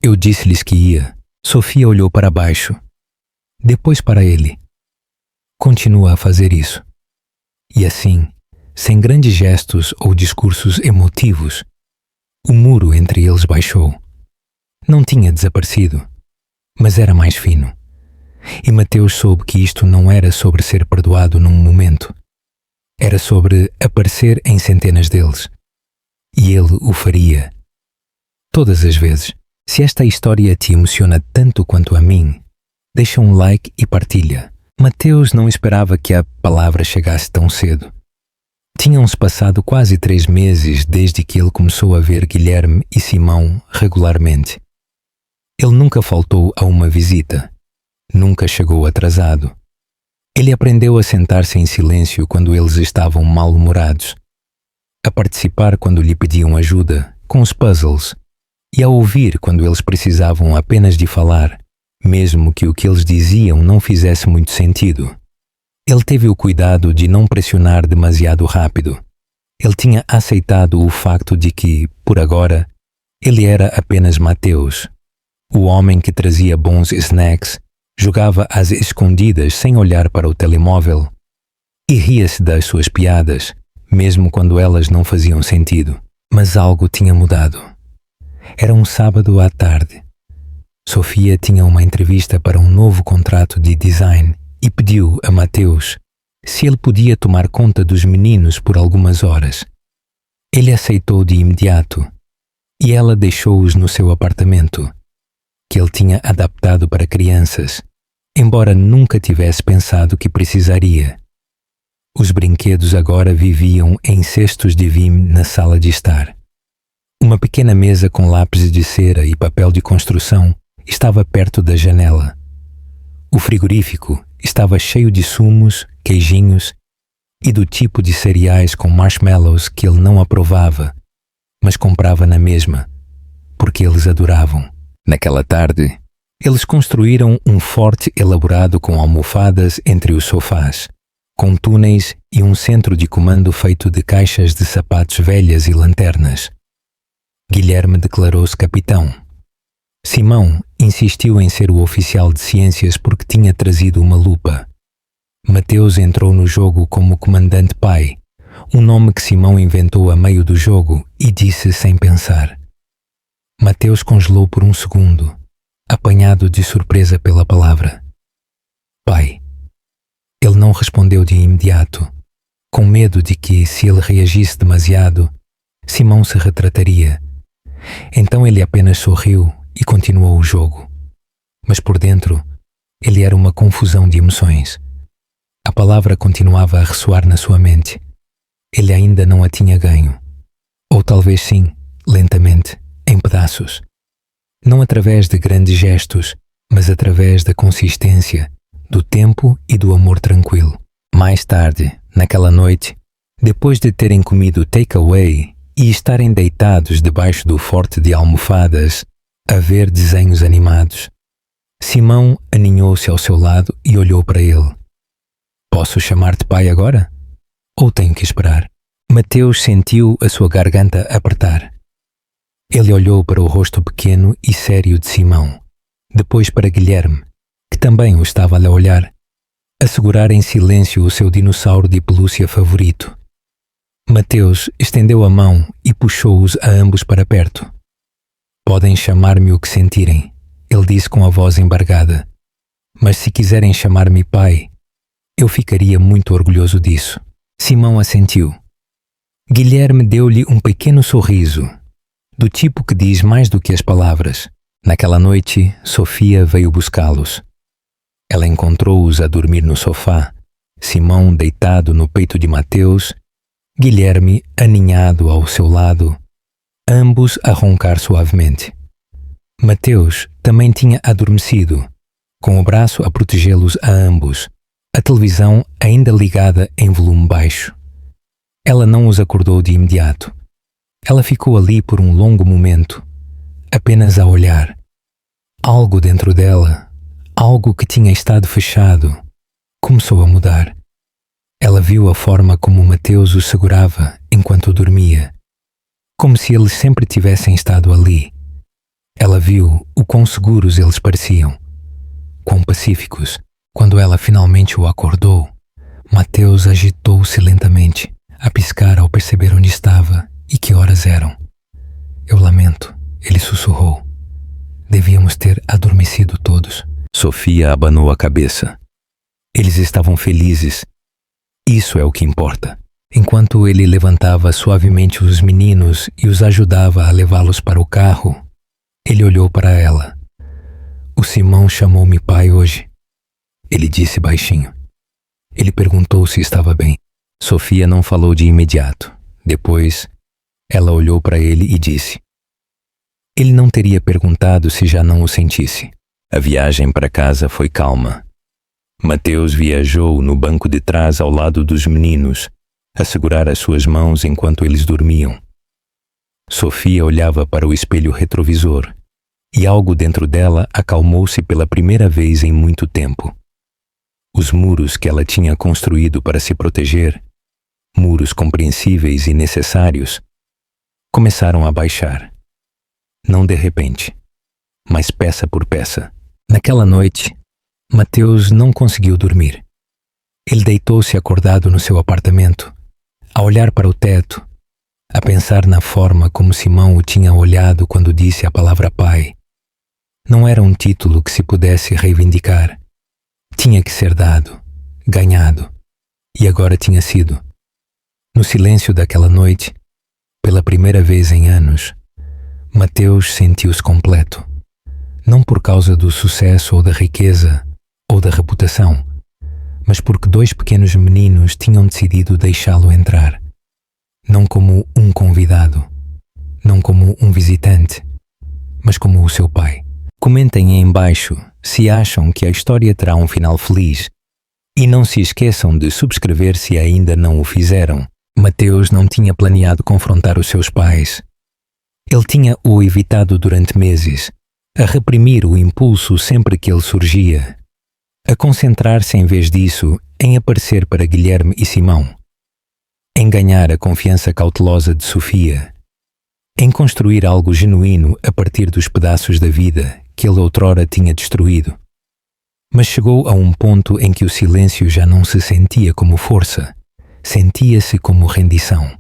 "Eu disse-lhes que ia." Sofia olhou para baixo, depois para ele. "Continua a fazer isso." E assim, sem grandes gestos ou discursos emotivos, o muro entre eles baixou. Não tinha desaparecido, mas era mais fino. E Mateus soube que isto não era sobre ser perdoado num momento. Era sobre aparecer em centenas deles. E ele o faria. Todas as vezes. Se esta história te emociona tanto quanto a mim, deixa um like e partilha. Mateus não esperava que a palavra chegasse tão cedo. Tinham-se passado quase 3 meses desde que ele começou a ver Guilherme e Simão regularmente. Ele nunca faltou a uma visita. Nunca chegou atrasado. Ele aprendeu a sentar-se em silêncio quando eles estavam mal-humorados, a participar quando lhe pediam ajuda com os puzzles e a ouvir quando eles precisavam apenas de falar, mesmo que o que eles diziam não fizesse muito sentido. Ele teve o cuidado de não pressionar demasiado rápido. Ele tinha aceitado o facto de que, por agora, ele era apenas Mateus, o homem que trazia bons snacks, jogava às escondidas sem olhar para o telemóvel e ria-se das suas piadas, mesmo quando elas não faziam sentido. Mas algo tinha mudado. Era um sábado à tarde. Sofia tinha uma entrevista para um novo contrato de design e pediu a Mateus se ele podia tomar conta dos meninos por algumas horas. Ele aceitou de imediato e ela deixou-os no seu apartamento, que ele tinha adaptado para crianças, embora nunca tivesse pensado que precisaria. Os brinquedos agora viviam em cestos de vime na sala de estar. Uma pequena mesa com lápis de cera e papel de construção estava perto da janela. O frigorífico estava cheio de sumos, queijinhos e do tipo de cereais com marshmallows que ele não aprovava, mas comprava na mesma, porque eles adoravam. Naquela tarde, eles construíram um forte elaborado com almofadas entre os sofás, com túneis e um centro de comando feito de caixas de sapatos velhas e lanternas. Guilherme declarou-se capitão. Simão insistiu em ser o oficial de ciências porque tinha trazido uma lupa. Mateus entrou no jogo como comandante pai, um nome que Simão inventou a meio do jogo e disse sem pensar. Mateus congelou por um segundo, apanhado de surpresa pela palavra. Pai. Ele não respondeu de imediato, com medo de que, se ele reagisse demasiado, Simão se retrataria. Então ele apenas sorriu e continuou o jogo. Mas por dentro, ele era uma confusão de emoções. A palavra continuava a ressoar na sua mente. Ele ainda não a tinha ganho. Ou talvez sim, lentamente, em pedaços. Não através de grandes gestos, mas através da consistência, do tempo e do amor tranquilo. Mais tarde, naquela noite, depois de terem comido takeaway e estarem deitados debaixo do forte de almofadas, a ver desenhos animados, Simão aninhou-se ao seu lado e olhou para ele. Posso chamar-te pai agora? Ou tenho que esperar? Mateus sentiu a sua garganta apertar. Ele olhou para o rosto pequeno e sério de Simão, depois para Guilherme, que também o estava a olhar, a segurar em silêncio o seu dinossauro de pelúcia favorito. Mateus estendeu a mão e puxou-os a ambos para perto. Podem chamar-me o que sentirem, ele disse com a voz embargada, mas se quiserem chamar-me pai, eu ficaria muito orgulhoso disso. Simão assentiu. Guilherme deu-lhe um pequeno sorriso, do tipo que diz mais do que as palavras. Naquela noite, Sofia veio buscá-los. Ela encontrou-os a dormir no sofá, Simão deitado no peito de Mateus, Guilherme aninhado ao seu lado, ambos a roncar suavemente. Mateus também tinha adormecido, com o braço a protegê-los a ambos, a televisão ainda ligada em volume baixo. Ela não os acordou de imediato. Ela ficou ali por um longo momento, apenas a olhar. Algo dentro dela, algo que tinha estado fechado, começou a mudar. Ela viu a forma como Mateus o segurava enquanto dormia, como se eles sempre tivessem estado ali. Ela viu o quão seguros eles pareciam, quão pacíficos. Quando ela finalmente o acordou, Mateus agitou-se lentamente, a piscar ao perceber onde estava e que horas eram. Eu lamento, ele sussurrou. Devíamos ter adormecido todos. Sofia abanou a cabeça. Eles estavam felizes. Isso é o que importa. Enquanto ele levantava suavemente os meninos e os ajudava a levá-los para o carro, ele olhou para ela. O Simão chamou-me pai hoje. Ele disse baixinho. Ele perguntou se estava bem. Sofia não falou de imediato. Depois, ela olhou para ele e disse. Ele não teria perguntado se já não o sentisse. A viagem para casa foi calma. Mateus viajou no banco de trás ao lado dos meninos, a segurar as suas mãos enquanto eles dormiam. Sofia olhava para o espelho retrovisor e algo dentro dela acalmou-se pela primeira vez em muito tempo. Os muros que ela tinha construído para se proteger, muros compreensíveis e necessários, começaram a baixar. Não de repente, mas peça por peça. Naquela noite, Mateus não conseguiu dormir. Ele deitou-se acordado no seu apartamento, a olhar para o teto, a pensar na forma como Simão o tinha olhado quando disse a palavra pai. Não era um título que se pudesse reivindicar. Tinha que ser dado, ganhado, e agora tinha sido. No silêncio daquela noite, pela primeira vez em anos, Mateus sentiu-se completo, não por causa do sucesso ou da riqueza ou da reputação, mas porque dois pequenos meninos tinham decidido deixá-lo entrar, não como um convidado, não como um visitante, mas como o seu pai. Comentem aí embaixo se acham que a história terá um final feliz e não se esqueçam de subscrever se ainda não o fizeram. Mateus não tinha planeado confrontar os seus pais. Ele tinha-o evitado durante meses, a reprimir o impulso sempre que ele surgia, a concentrar-se em vez disso em aparecer para Guilherme e Simão, em ganhar a confiança cautelosa de Sofia, em construir algo genuíno a partir dos pedaços da vida que ele outrora tinha destruído. Mas chegou a um ponto em que o silêncio já não se sentia como força, sentia-se como rendição.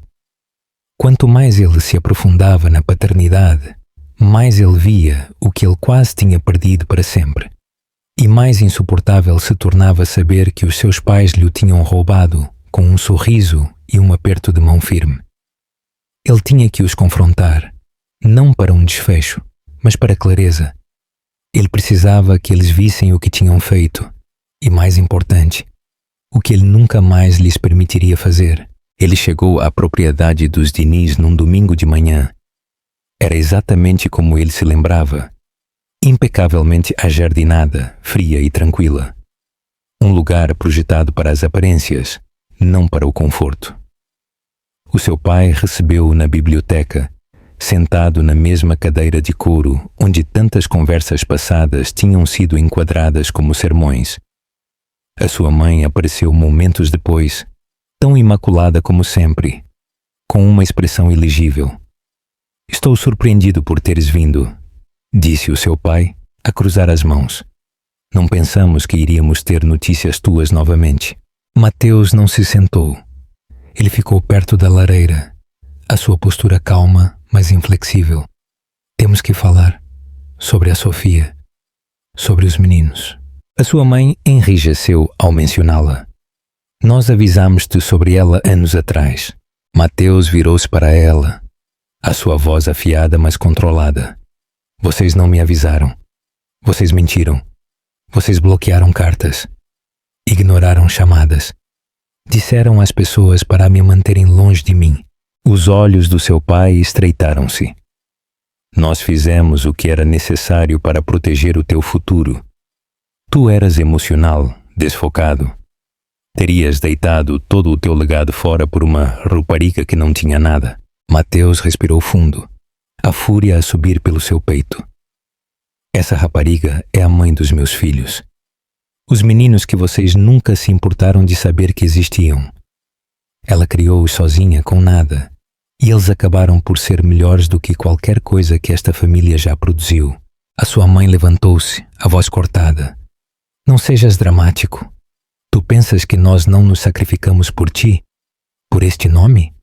Quanto mais ele se aprofundava na paternidade, mais ele via o que ele quase tinha perdido para sempre. E mais insuportável se tornava saber que os seus pais lhe o tinham roubado com um sorriso e um aperto de mão firme. Ele tinha que os confrontar, não para um desfecho, mas para clareza. Ele precisava que eles vissem o que tinham feito e, mais importante, o que ele nunca mais lhes permitiria fazer. Ele chegou à propriedade dos Diniz num domingo de manhã. Era exatamente como ele se lembrava, impecavelmente ajardinada, fria e tranquila. Um lugar projetado para as aparências, não para o conforto. O seu pai recebeu-o na biblioteca, sentado na mesma cadeira de couro onde tantas conversas passadas tinham sido enquadradas como sermões. A sua mãe apareceu momentos depois, tão imaculada como sempre, com uma expressão ilegível. "Estou surpreendido por teres vindo", disse o seu pai, a cruzar as mãos. "Não pensamos que iríamos ter notícias tuas novamente." Mateus não se sentou. Ele ficou perto da lareira, a sua postura calma, mas inflexível. "Temos que falar sobre a Sofia, sobre os meninos." A sua mãe enrijeceu ao mencioná-la. "Nós avisámos-te sobre ela anos atrás." Mateus virou-se para ela, a sua voz afiada mas controlada. "Vocês não me avisaram. Vocês mentiram. Vocês bloquearam cartas. Ignoraram chamadas. Disseram às pessoas para me manterem longe de mim." Os olhos do seu pai estreitaram-se. "Nós fizemos o que era necessário para proteger o teu futuro. Tu eras emocional, desfocado. Terias deitado todo o teu legado fora por uma rapariga que não tinha nada." Mateus respirou fundo, a fúria a subir pelo seu peito. "Essa rapariga é a mãe dos meus filhos. Os meninos que vocês nunca se importaram de saber que existiam. Ela criou-os sozinha, com nada, e eles acabaram por ser melhores do que qualquer coisa que esta família já produziu." A sua mãe levantou-se, a voz cortada. "Não sejas dramático. Tu pensas que nós não nos sacrificamos por ti? Por este nome?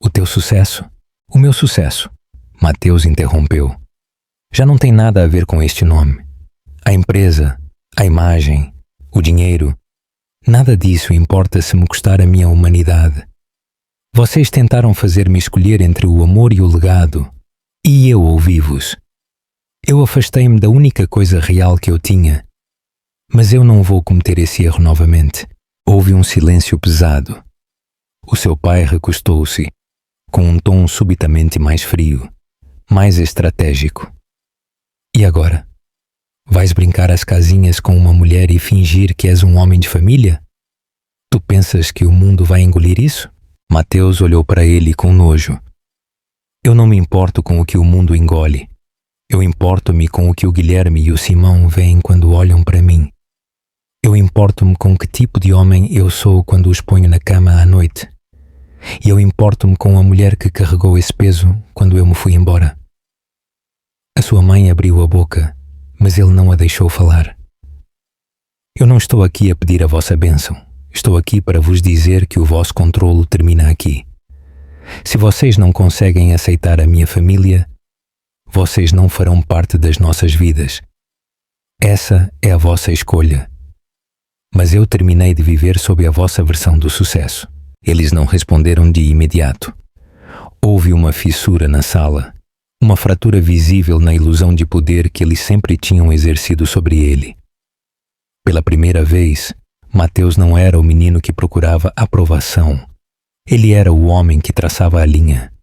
O teu sucesso? O meu sucesso?" Mateus interrompeu. "Já não tem nada a ver com este nome. A empresa, a imagem, o dinheiro, nada disso importa se me custar a minha humanidade. Vocês tentaram fazer-me escolher entre o amor e o legado, e eu ouvi-vos. Eu afastei-me da única coisa real que eu tinha, mas eu não vou cometer esse erro novamente." Houve um silêncio pesado. O seu pai recostou-se, com um tom subitamente mais frio, mais estratégico. "E agora? Vais brincar às casinhas com uma mulher e fingir que és um homem de família? Tu pensas que o mundo vai engolir isso?" Mateus olhou para ele com nojo. Eu não me importo com o que o mundo engole. Eu importo-me com o que o Guilherme e o Simão veem quando olham para mim. Eu importo-me com que tipo de homem eu sou quando os ponho na cama à noite. E eu importo-me com a mulher que carregou esse peso quando eu me fui embora. A sua mãe abriu a boca, mas ele não a deixou falar. Eu não estou aqui a pedir a vossa bênção. Estou aqui para vos dizer que o vosso controlo termina aqui. Se vocês não conseguem aceitar a minha família, vocês não farão parte das nossas vidas. Essa é a vossa escolha. Mas eu terminei de viver sob a vossa versão do sucesso. Eles não responderam de imediato. Houve uma fissura na sala, uma fratura visível na ilusão de poder que eles sempre tinham exercido sobre ele. Pela primeira vez, Mateus não era o menino que procurava aprovação. Ele era o homem que traçava a linha.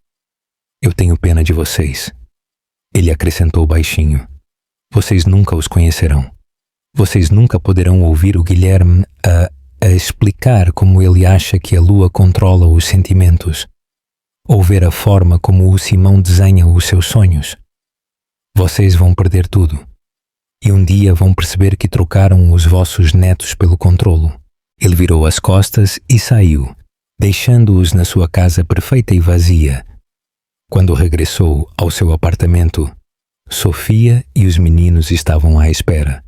Eu tenho pena de vocês. Ele acrescentou baixinho. Vocês nunca os conhecerão. Vocês nunca poderão ouvir o Guilherme a explicar como ele acha que a lua controla os sentimentos, ou ver a forma como o Simão desenha os seus sonhos. Vocês vão perder tudo. E um dia vão perceber que trocaram os vossos netos pelo controlo. Ele virou as costas e saiu, deixando-os na sua casa perfeita e vazia. Quando regressou ao seu apartamento, Sofia e os meninos estavam à espera.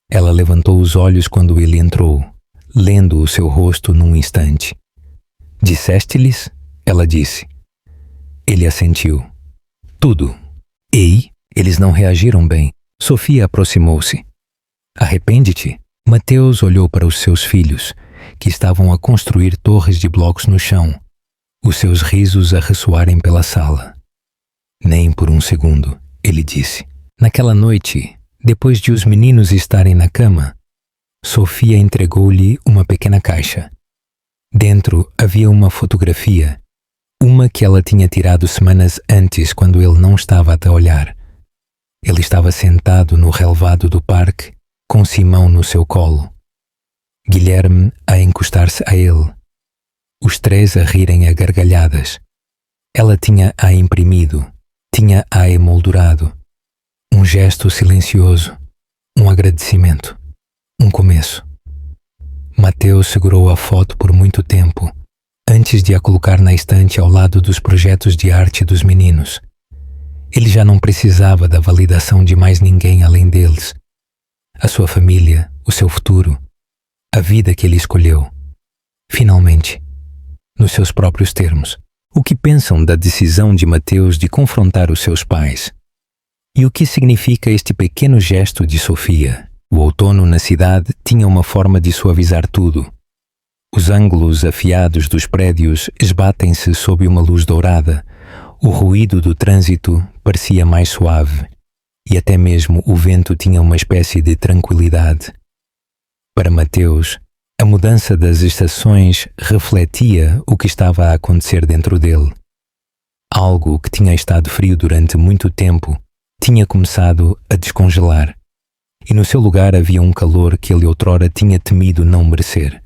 Ela levantou os olhos quando ele entrou, lendo o seu rosto num instante. Disseste-lhes? Ela disse. Ele assentiu. Tudo. Ei, eles não reagiram bem. Sofia aproximou-se. Arrepende-te? Mateus olhou para os seus filhos, que estavam a construir torres de blocos no chão, os seus risos a ressoarem pela sala. Nem por um segundo, ele disse. Naquela noite, depois de os meninos estarem na cama, Sofia entregou-lhe uma pequena caixa. Dentro havia uma fotografia, uma que ela tinha tirado semanas antes quando ele não estava a olhar. Ele estava sentado no relvado do parque, com Simão no seu colo. Guilherme a encostar-se a ele. Os três a rirem a gargalhadas. Ela tinha-a imprimido, tinha-a emoldurado. Um gesto silencioso, um agradecimento, um começo. Mateus segurou a foto por muito tempo, antes de a colocar na estante ao lado dos projetos de arte dos meninos. Ele já não precisava da validação de mais ninguém além deles. A sua família, o seu futuro, a vida que ele escolheu. Finalmente, nos seus próprios termos. O que pensam da decisão de Mateus de confrontar os seus pais? E o que significa este pequeno gesto de Sofia? O outono na cidade tinha uma forma de suavizar tudo. Os ângulos afiados dos prédios esbatem-se sob uma luz dourada. O ruído do trânsito parecia mais suave, e até mesmo o vento tinha uma espécie de tranquilidade. Para Mateus, a mudança das estações refletia o que estava a acontecer dentro dele. Algo que tinha estado frio durante muito tempo tinha começado a descongelar, e no seu lugar havia um calor que ele outrora tinha temido não merecer.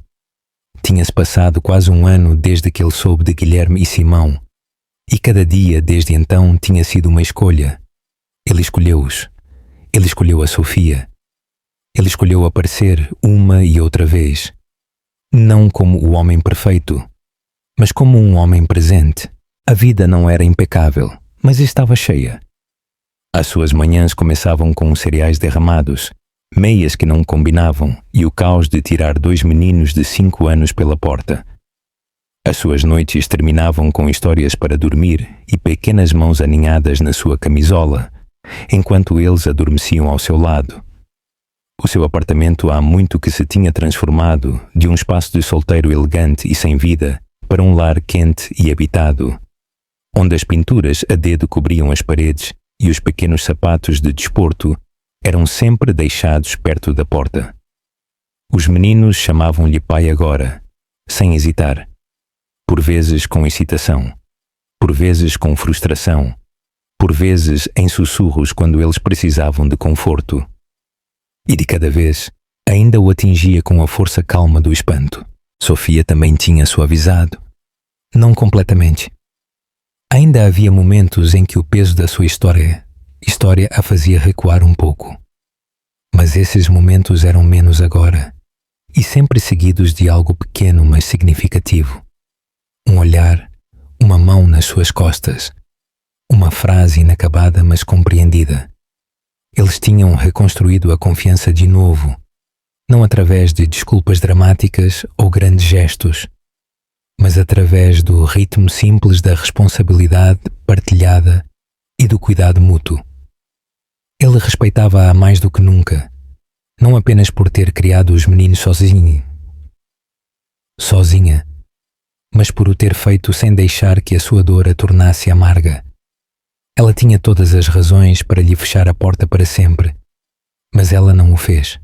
Tinha-se passado quase um ano desde que ele soube de Guilherme e Simão, e cada dia desde então tinha sido uma escolha. Ele escolheu-os. Ele escolheu a Sofia. Ele escolheu aparecer uma e outra vez, não como o homem perfeito, mas como um homem presente. A vida não era impecável, mas estava cheia. As suas manhãs começavam com cereais derramados, meias que não combinavam e o caos de tirar 2 meninos de 5 anos pela porta. As suas noites terminavam com histórias para dormir e pequenas mãos aninhadas na sua camisola, enquanto eles adormeciam ao seu lado. O seu apartamento há muito que se tinha transformado de um espaço de solteiro elegante e sem vida para um lar quente e habitado, onde as pinturas a dedo cobriam as paredes e os pequenos sapatos de desporto eram sempre deixados perto da porta. Os meninos chamavam-lhe pai agora, sem hesitar, por vezes com excitação, por vezes com frustração, por vezes em sussurros quando eles precisavam de conforto. E de cada vez, ainda o atingia com a força calma do espanto. Sofia também tinha suavizado. Não completamente. Ainda havia momentos em que o peso da sua história a fazia recuar um pouco. Mas esses momentos eram menos agora, e sempre seguidos de algo pequeno mas significativo. Um olhar, uma mão nas suas costas, uma frase inacabada mas compreendida. Eles tinham reconstruído a confiança de novo, não através de desculpas dramáticas ou grandes gestos, mas através do ritmo simples da responsabilidade partilhada e do cuidado mútuo. Ele respeitava-a mais do que nunca, não apenas por ter criado os meninos sozinha, mas por o ter feito sem deixar que a sua dor a tornasse amarga. Ela tinha todas as razões para lhe fechar a porta para sempre, mas ela não o fez.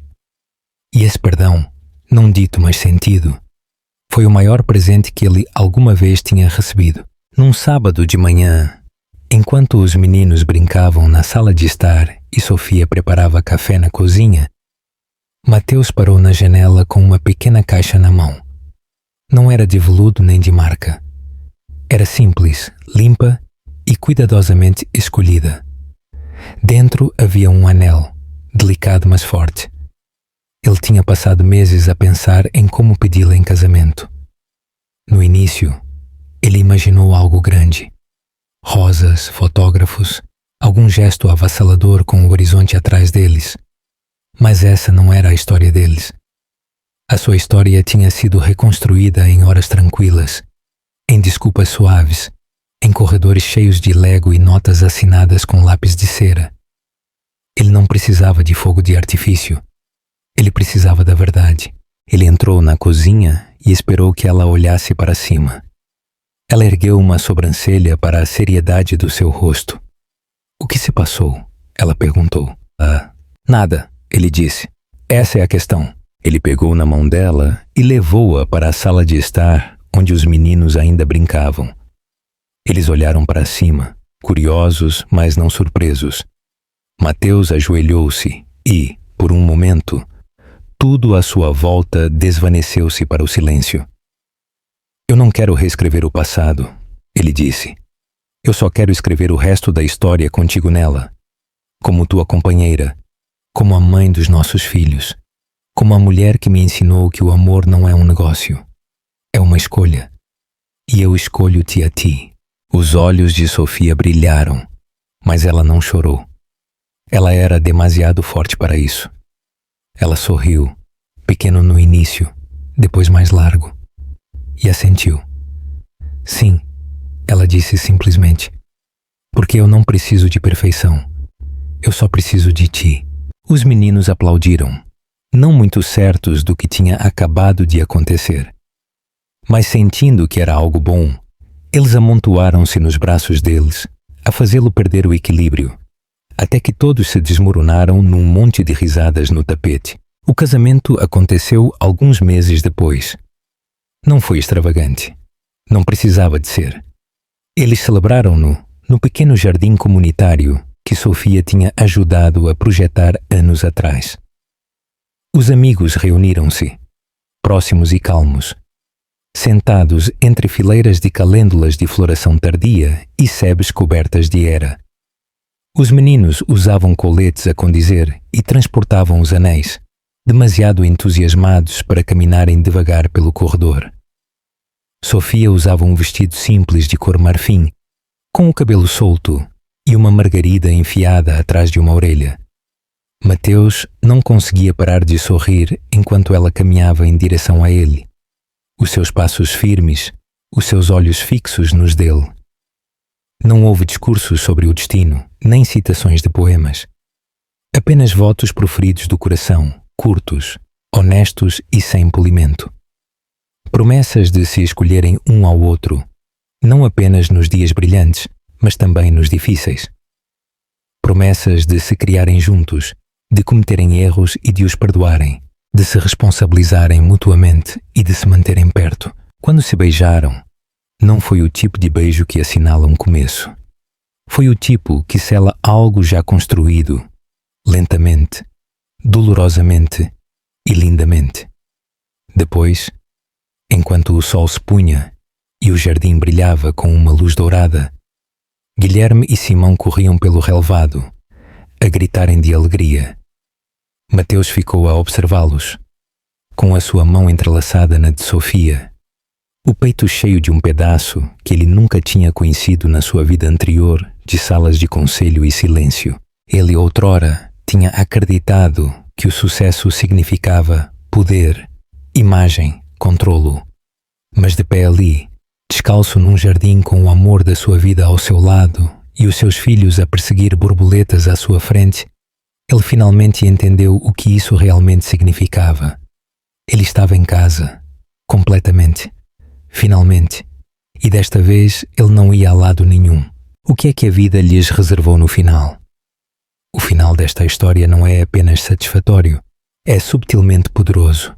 E esse perdão, não dito mas sentido, foi o maior presente que ele alguma vez tinha recebido. Num sábado de manhã, enquanto os meninos brincavam na sala de estar e Sofia preparava café na cozinha, Mateus parou na janela com uma pequena caixa na mão. Não era de veludo nem de marca. Era simples, limpa e cuidadosamente escolhida. Dentro havia um anel, delicado mas forte. Ele tinha passado meses a pensar em como pedi-la em casamento. No início, ele imaginou algo grande. Rosas, fotógrafos, algum gesto avassalador com o horizonte atrás deles. Mas essa não era a história deles. A sua história tinha sido reconstruída em horas tranquilas, em desculpas suaves, em corredores cheios de lego e notas assinadas com lápis de cera. Ele não precisava de fogo de artifício. Ele precisava da verdade. Ele entrou na cozinha e esperou que ela olhasse para cima. Ela ergueu uma sobrancelha para a seriedade do seu rosto. "O que se passou?" ela perguntou. Nada", ele disse. "Essa é a questão." Ele pegou na mão dela e levou-a para a sala de estar, onde os meninos ainda brincavam. Eles olharam para cima, curiosos, mas não surpresos. Mateus ajoelhou-se e, por um momento, tudo à sua volta desvaneceu-se para o silêncio. "Eu não quero reescrever o passado", ele disse. "Eu só quero escrever o resto da história contigo nela, como tua companheira, como a mãe dos nossos filhos, como a mulher que me ensinou que o amor não é um negócio, é uma escolha. E eu escolho-te a ti." Os olhos de Sofia brilharam, mas ela não chorou. Ela era demasiado forte para isso. Ela sorriu, pequeno no início, depois mais largo, e assentiu. "Sim", ela disse simplesmente, "porque eu não preciso de perfeição. Eu só preciso de ti." Os meninos aplaudiram, não muito certos do que tinha acabado de acontecer. Mas sentindo que era algo bom, eles amontoaram-se nos braços deles, a fazê-lo perder o equilíbrio, até que todos se desmoronaram num monte de risadas no tapete. O casamento aconteceu alguns meses depois. Não foi extravagante. Não precisava de ser. Eles celebraram-no no pequeno jardim comunitário que Sofia tinha ajudado a projetar anos atrás. Os amigos reuniram-se, próximos e calmos, sentados entre fileiras de calêndulas de floração tardia e sebes cobertas de era. Os meninos usavam coletes a condizer e transportavam os anéis, demasiado entusiasmados para caminharem devagar pelo corredor. Sofia usava um vestido simples de cor marfim, com o cabelo solto e uma margarida enfiada atrás de uma orelha. Mateus não conseguia parar de sorrir enquanto ela caminhava em direção a ele. Os seus passos firmes, os seus olhos fixos nos dele. Não houve discursos sobre o destino, nem citações de poemas. Apenas votos proferidos do coração, curtos, honestos e sem polimento. Promessas de se escolherem um ao outro, não apenas nos dias brilhantes, mas também nos difíceis. Promessas de se criarem juntos, de cometerem erros e de os perdoarem, de se responsabilizarem mutuamente e de se manterem perto. Quando se beijaram, não foi o tipo de beijo que assinala um começo. Foi o tipo que sela algo já construído, lentamente, dolorosamente e lindamente. Depois, enquanto o sol se punha e o jardim brilhava com uma luz dourada, Guilherme e Simão corriam pelo relvado, a gritarem de alegria. Mateus ficou a observá-los, com a sua mão entrelaçada na de Sofia, o peito cheio de um pedaço que ele nunca tinha conhecido na sua vida anterior de salas de conselho e silêncio. Ele outrora tinha acreditado que o sucesso significava poder, imagem, controlo. Mas de pé ali, descalço num jardim com o amor da sua vida ao seu lado e os seus filhos a perseguir borboletas à sua frente, ele finalmente entendeu o que isso realmente significava. Ele estava em casa, completamente, finalmente, e desta vez ele não ia a lado nenhum. O que é que a vida lhes reservou no final? O final desta história não é apenas satisfatório, é subtilmente poderoso.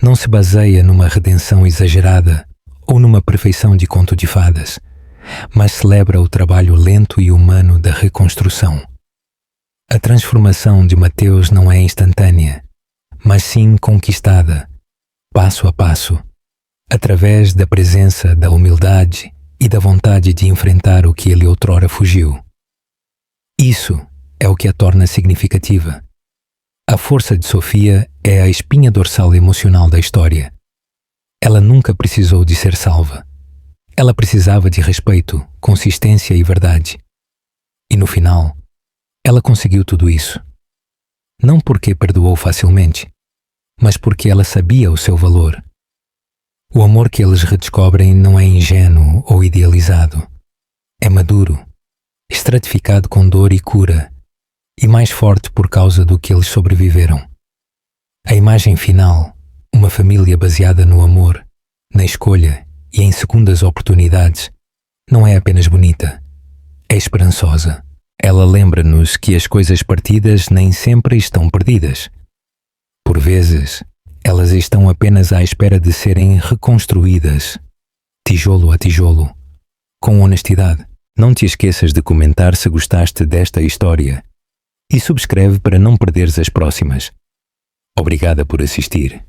Não se baseia numa redenção exagerada ou numa perfeição de conto de fadas, mas celebra o trabalho lento e humano da reconstrução. A transformação de Mateus não é instantânea, mas sim conquistada, passo a passo, através da presença da humildade e da vontade de enfrentar o que ele outrora fugiu. Isso é o que a torna significativa. A força de Sofia é a espinha dorsal emocional da história. Ela nunca precisou de ser salva. Ela precisava de respeito, consistência e verdade. E no final, ela conseguiu tudo isso. Não porque perdoou facilmente, mas porque ela sabia o seu valor. O amor que eles redescobrem não é ingênuo ou idealizado. É maduro, estratificado com dor e cura, e mais forte por causa do que eles sobreviveram. A imagem final, uma família baseada no amor, na escolha e em segundas oportunidades, não é apenas bonita, é esperançosa. Ela lembra-nos que as coisas partidas nem sempre estão perdidas. Por vezes, elas estão apenas à espera de serem reconstruídas, tijolo a tijolo, com honestidade. Não te esqueças de comentar se gostaste desta história e subscreve para não perderes as próximas. Obrigada por assistir.